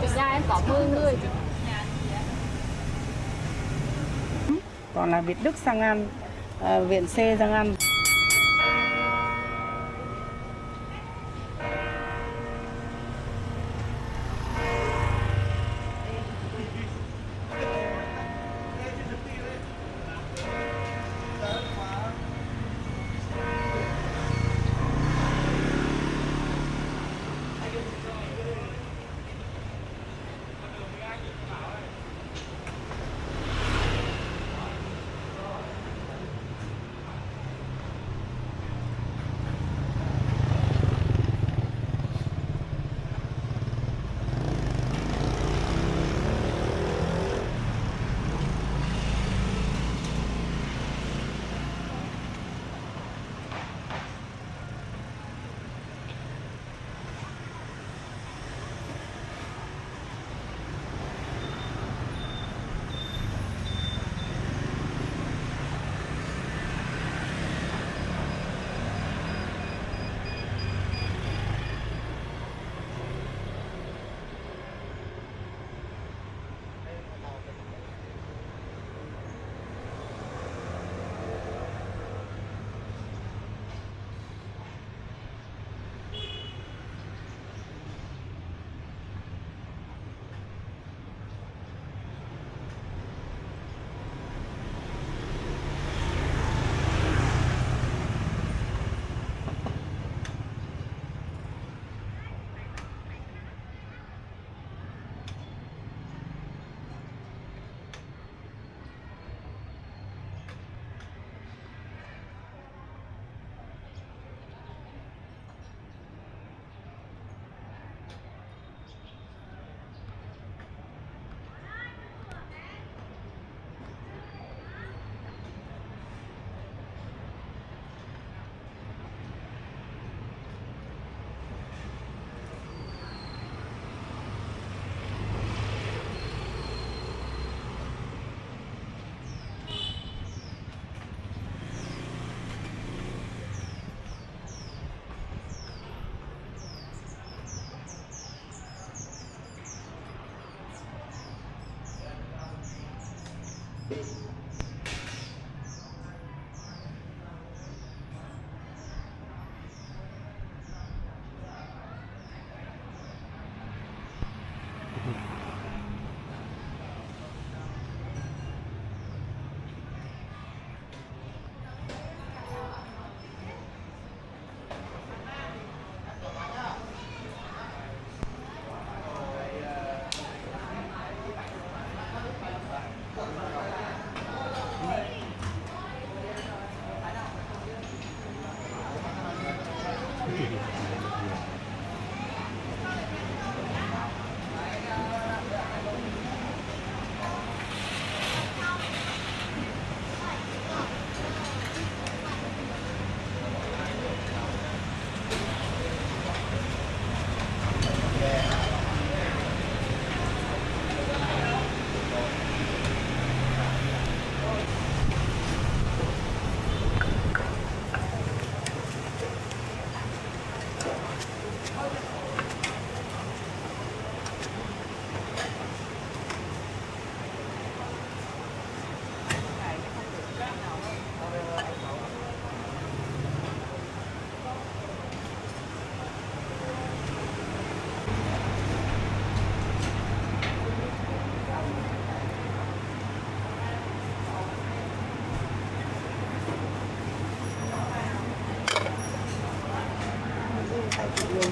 Nhà em có 10 người. Còn là vịt Đức sang ăn, viện C sang ăn.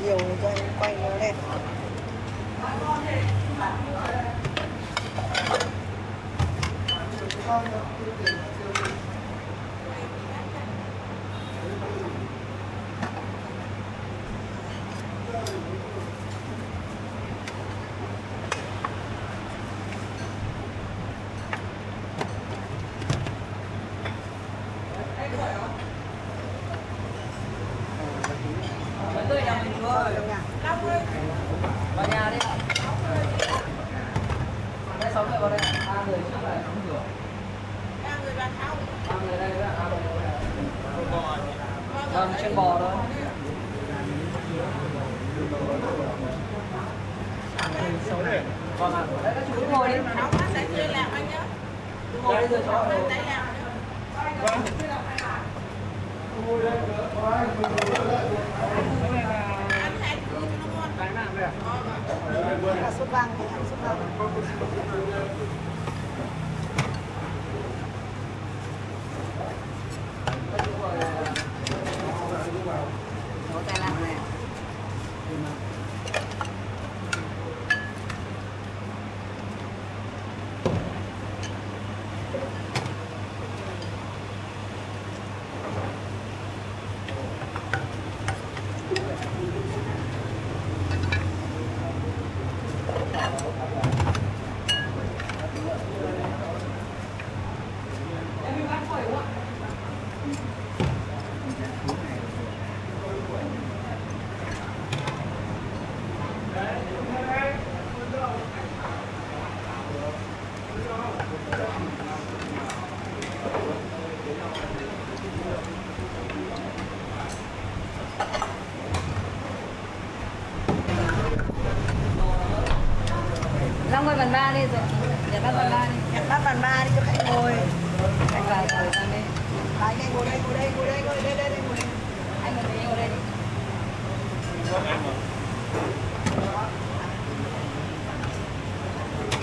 nhiều cho anh quay nó đẹp. Vào nhà đi. Đây 6 người vào đây. 3 người trước là đóng cửa. 3 người đoàn tháo. 3 người đây với 3 người đây. Vâng, trên bò thôi. Vâng ạ. Đấy các chú cứ ngồi đi. Cháu bác sẽ chưa làm anh nhớ. Cứ ngồi đi rồi cháu. Bác sẽ làm nhớ. Anh hãy cứ luôn. Là sốt vang thì ăn sốt vang. Có tay lặng này. Long ơi bàn ba đi rồi. Nhặt bát bàn ba đi. Nhặt bát bàn ba đi cho khách ngồi. Anh vào ngồi ra đi. Anh đây ngồi đây, ngồi đây, ngồi đây, ngồi đây, đây, ngồi đây. Anh ngồi đây, ngồi đây đi.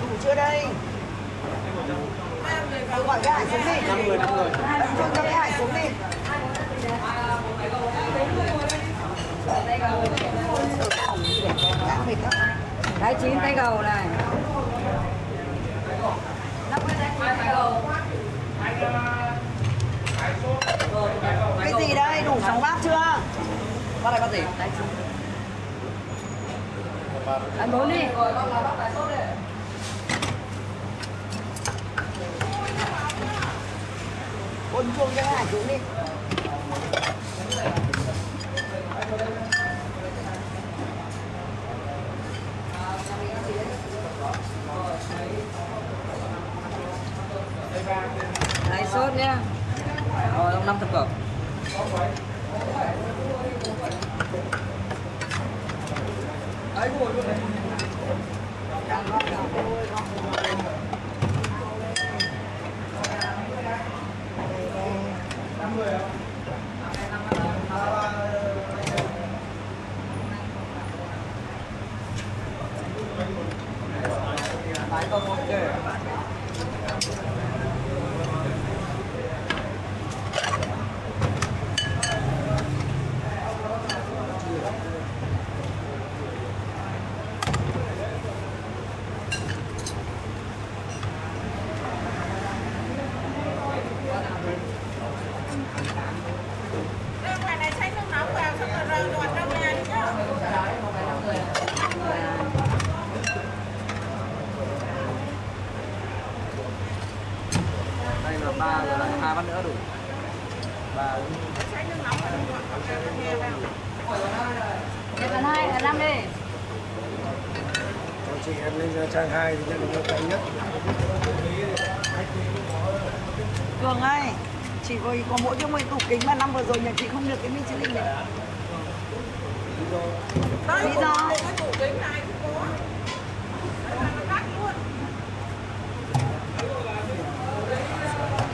Đủ chưa đây? Tôi gọi cái Hải xuống đi. 5 người. Cho cái Hải xuống đi. Tay gầu. Đã mệt lắm. Đấy 9 tay gầu này. 50 tay gầu. Cái gì đây? Đủ 6 bát chưa? Bác này bác gì? Ăn 4 đi. Ôn chuông cho cái Hải xuống đi. Đấy sốt nhá. Rồi, 5 thập cẩm. Đấy, ngồi luôn đấy. Đấy, còn ok. Ra ngoài này xay nước nóng vào xong rồi rời loạt ra nhà đi nhá. Đây là 3 rồi lại 2 bát nữa đủ. 3. Xay nước nóng vào loạt ra nhà vào. Để phần 2, phần 5 đi. Cho chị em lên Nha Trang 2 thì nhận được cái nhất. Cường ơi, chị có mỗi cái tủ kính mà năm vừa rồi nhà chị không được cái Michelin này. Đây, Lý do? cái tủ kính này cũng có. Đây là nó đắt luôn.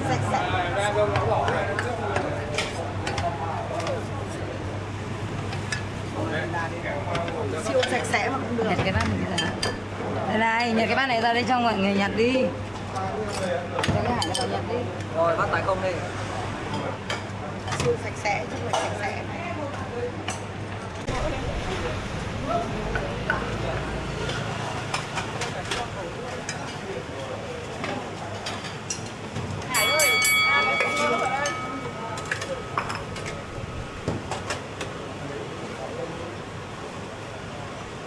Sạch sẽ. Siêu sạch sẽ mà không được. Nhặt cái bát này ra. Đây này, nhặt cái bát này ra đây cho mọi người nhặt đi. Cho cái Hải nó vào nhặt đi. Rồi, bát tái công đi. Siêu sạch sẽ chứ không phải sạch sẽ. Hải ơi, ra cái tủ nước ở đây.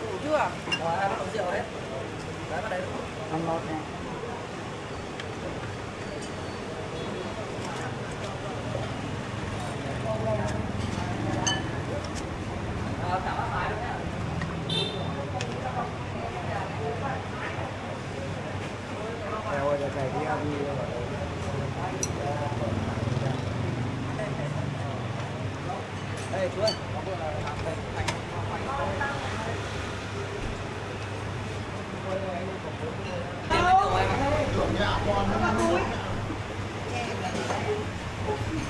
Đủ chưa? Rồi, 2 bát uống rượu hết. Đấy, bát đấy. Còn 1 này. Cả bát tái luôn nhá. Theo ơi, chạy đi ăn đi. Đây, chú ơi.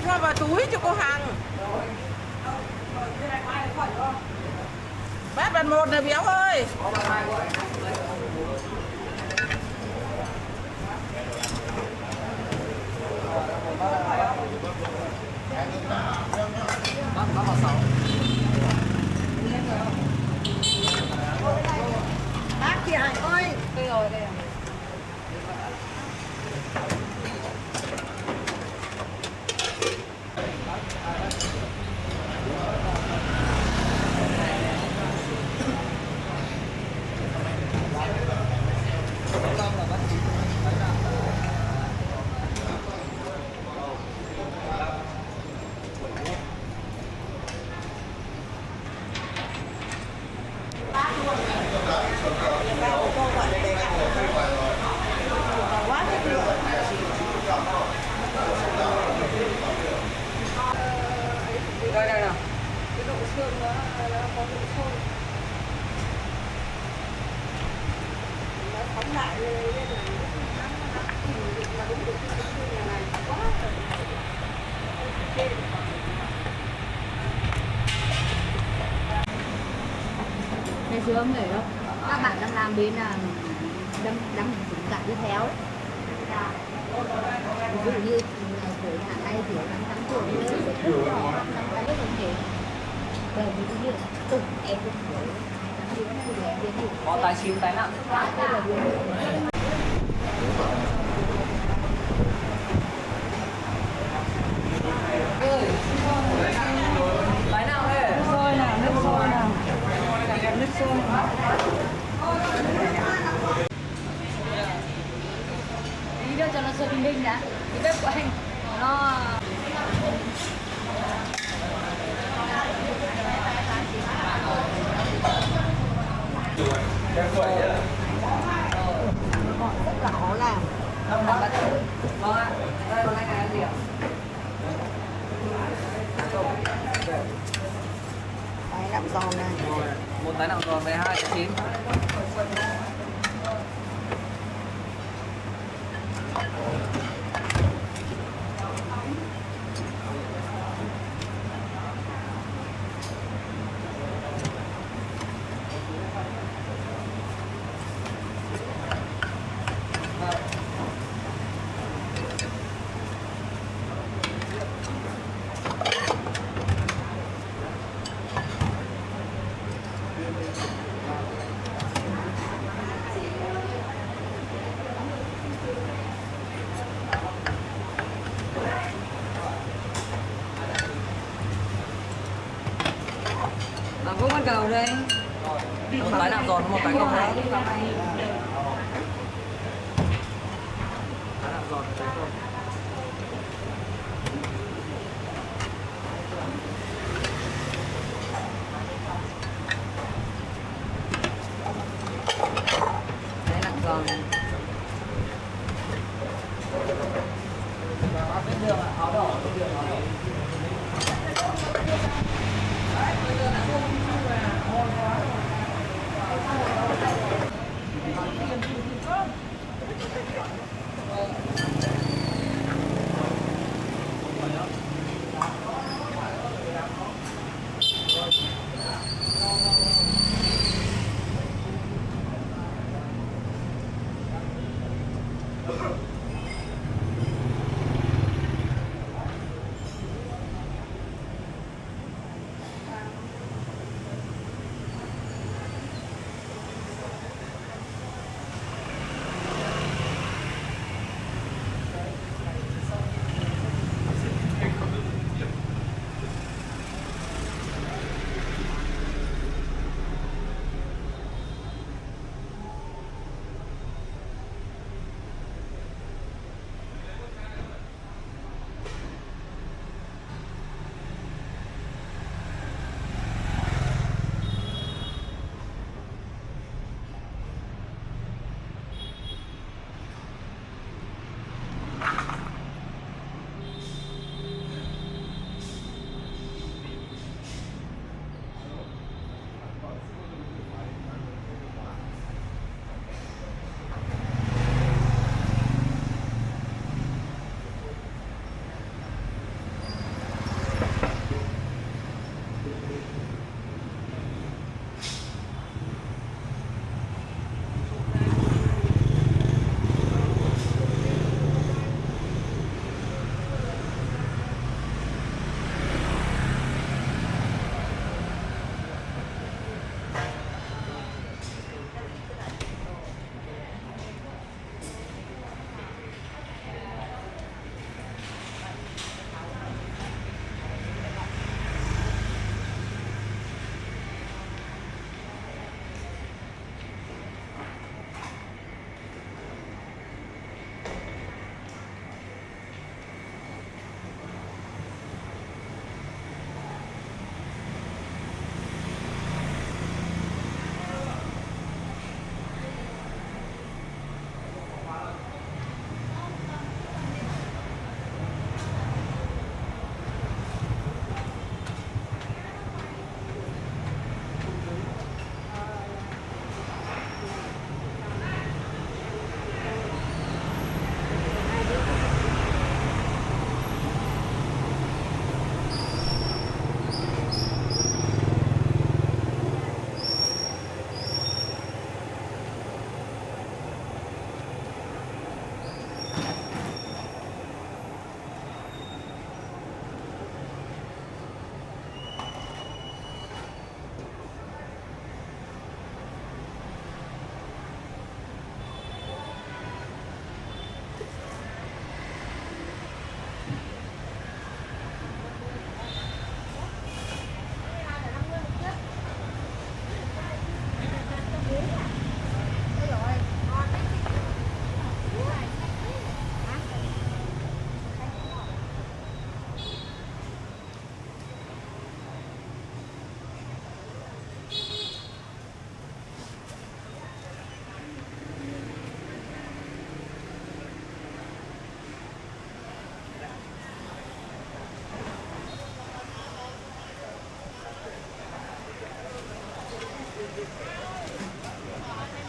Cho vào túi cho cô Hằng. Bát bàn 1 này béo ơi. Bác vào 6. Bác chị Hải ơi. Đây rồi, đây rồi. Quá chất lượng. Đây đây nào. Cái độ xương nó có độ sôi. Nó phóng lại lên là nó đúng được cái xương nhà này quá rồi. Ngày xưa ông người đó, các bạn đang làm bên là đâm cả tiếp theo đấy. Ví dụ như của nhà này thì 5 tuổi nữa sẽ rất nhỏ, 5 cái không thể. Bởi vì như tụi em cũng phải Có tái xíu tái nặng. đây là điều Tái nặng đây. sôi nào, nước sôi nào, nước sôi nào. Đi đưa cho nó sôi bình minh đã. Cái bếp của anh nó Rất là khó làm. Vâng ạ. Đây còn anh này ăn gì ạ? Đấy, nạm giòn này. Một tái nặng giòn với 2 cái chín. có con cầu đây. Một tái nặng giòn, một tái không Phải nữa. đi vào này. Tái nặng giòn, tái không. Đấy nặng giòn. Bên đường ạ, áo đỏ, bên đường áo đỏ.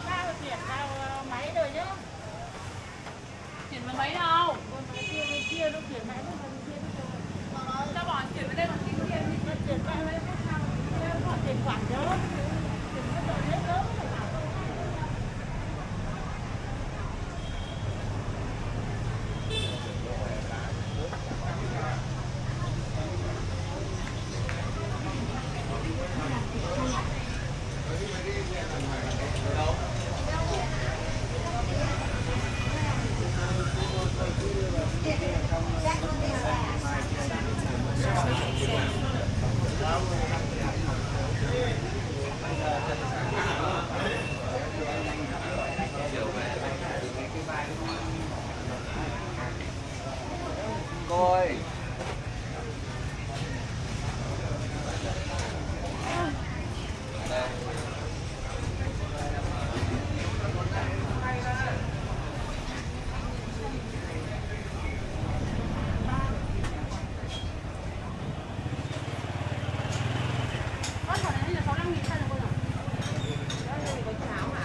Bao chuyển vào máy rồi nhá. Chuyển vào mấy đâu? Bên kia nó chuyển máy bên kia nó Cho bọn chuyển vào đây bằng tiếng kia đi. nó chuyển vào đấy có sao nó chuyển khoản đó. Chuyển cái tờ hết lớn phải bảo tôi. Cô ơi. Con thỏ này là 65.000 sao được không ạ? Đây có cháo hả?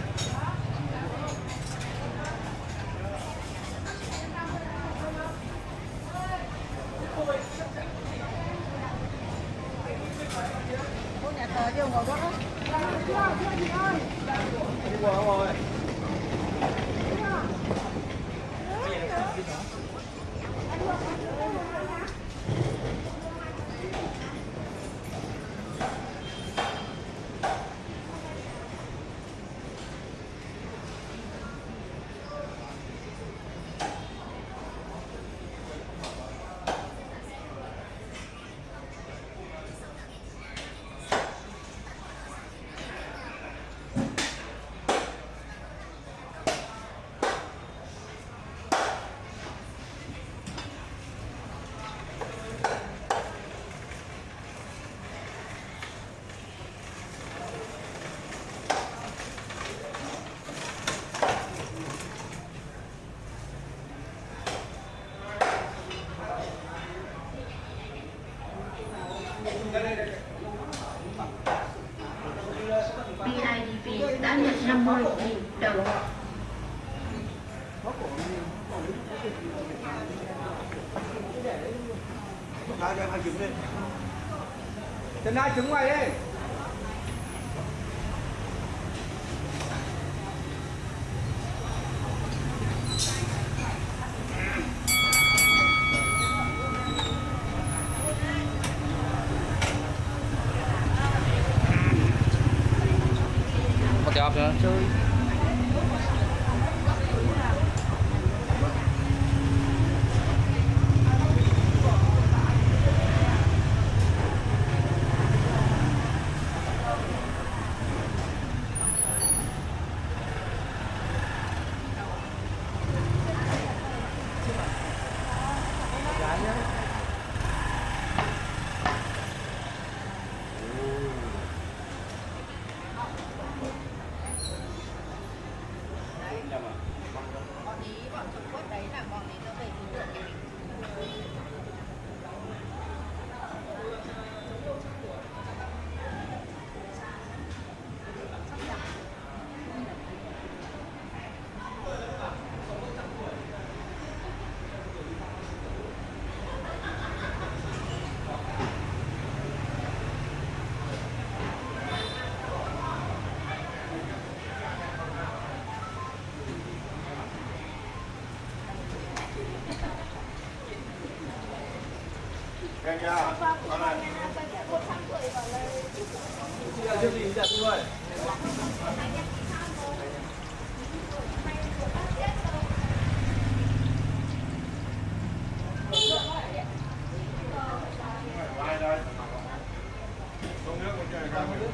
Cô nhà thờ chưa ngồi đó. Đi qua rồi. BIDV đã nhận 50.000 đồng. Ra cho hai trứng đi. Chân hai trứng ngoài đi. Có đẹp nữa chơi. Bọn ý, bọn Trung Quốc đấy là bọn ấy nó về từ nước mình. Nghe chưa? Chưa gì giật luôn. Đây đây. Không nước một trời không nước.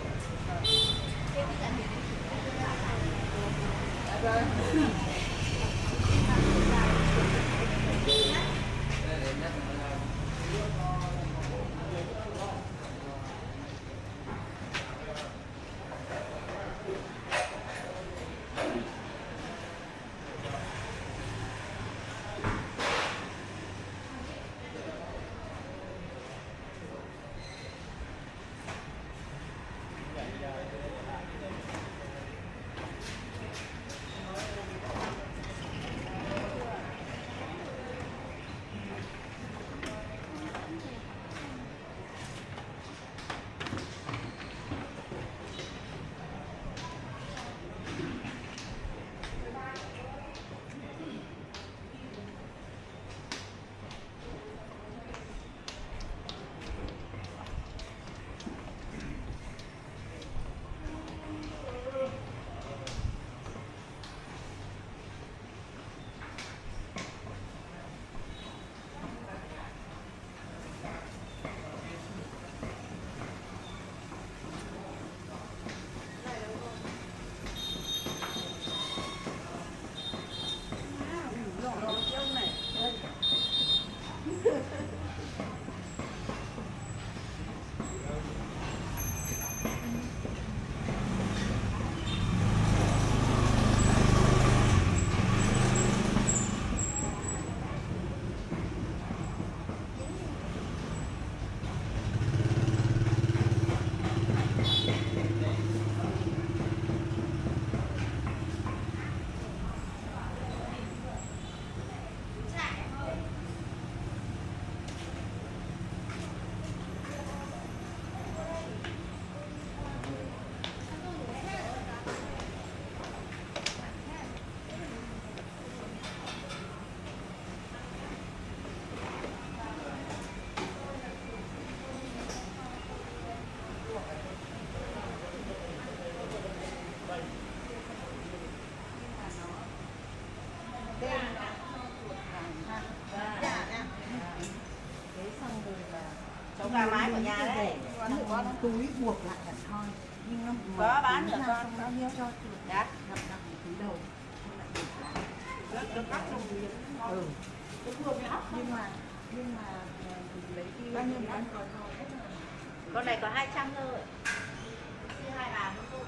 con túi buộc lại hẳn thôi nhưng nó có bán được con bao nhiêu cho dạ ngập nặng túi đầu không lại buộc lại được cắt luôn ừ nhưng mà lấy cái bao nhiêu bán con này có 200 thôi chia hai bà thôi.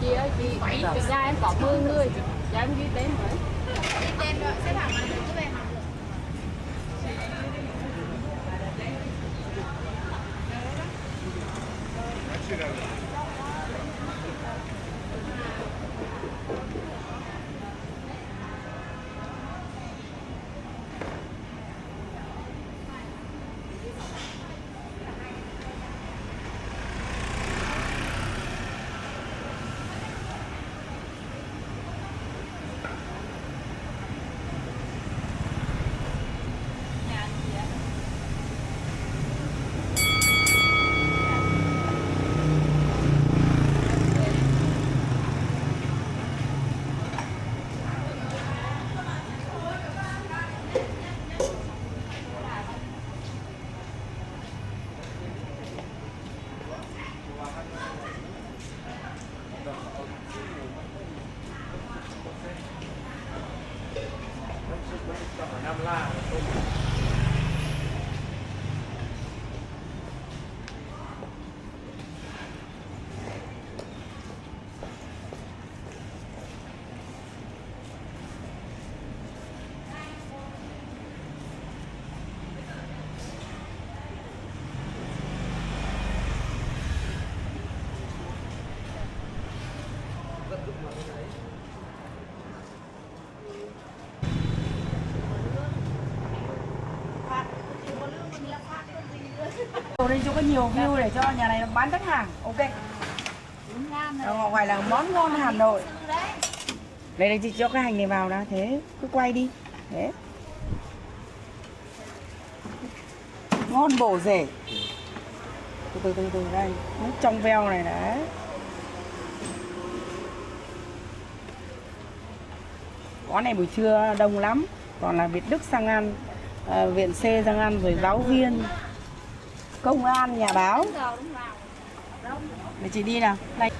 Chị ơi, nhà em có 10 người, nhà em ghi tên với. Đi tên rồi, xếp hàng mà cứ về hàng được. Ở đây cho có nhiều view để cho nhà này bán đắt hàng. Ok. Không phải là món ngon Hà Nội. Đây chị cho cái hành này vào đã, thế cứ quay đi. Thế. Ngon bổ rẻ. Từ đây, nước trong veo này đấy. Quán này buổi trưa đông lắm, còn là Việt Đức sang ăn, viện C sang ăn, rồi giáo viên, công an, nhà báo. Để chị đi nào. Đây.